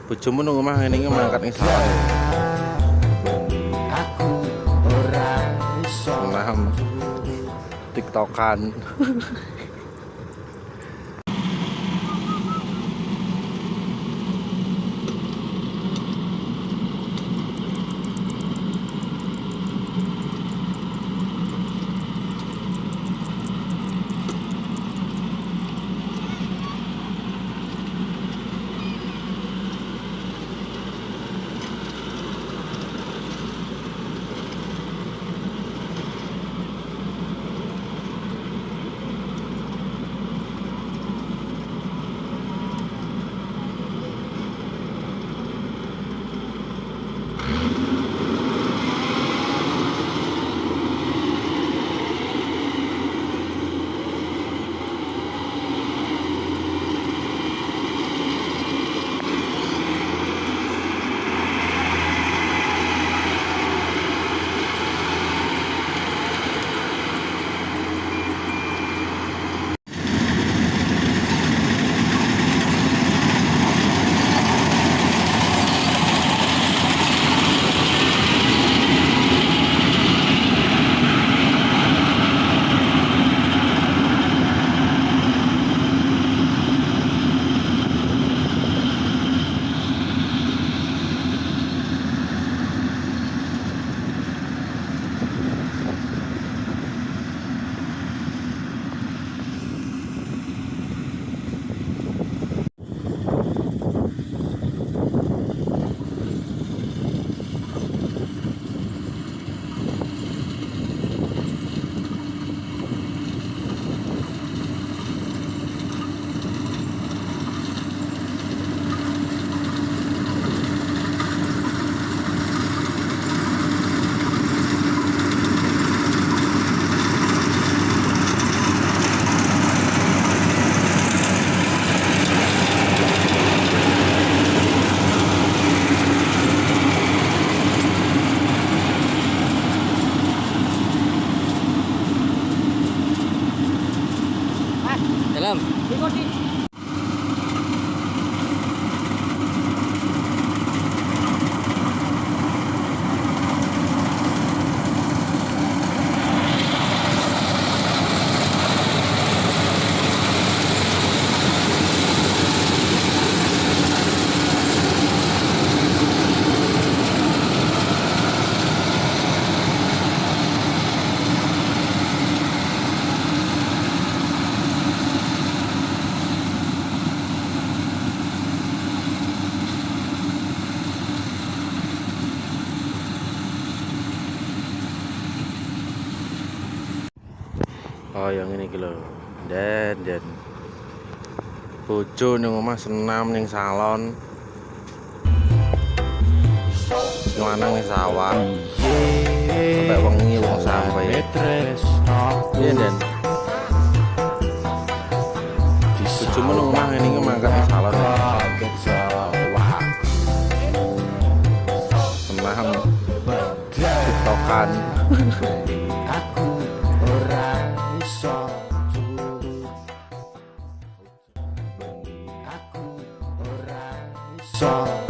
Bojomu nang omah ngene iki mangkat ning salon. Aku ora iso TikTokan. dalam. Oh yang ini gitu loh. Dan bojo ning omah senam ning salon. Lanang ning sawah. Sampai wengi wong sampai. Iya Den. Bojomu nang omah ngene iki mangkat ning salon. Wah. Senam TikTokan. Aku ora iso aku ora iso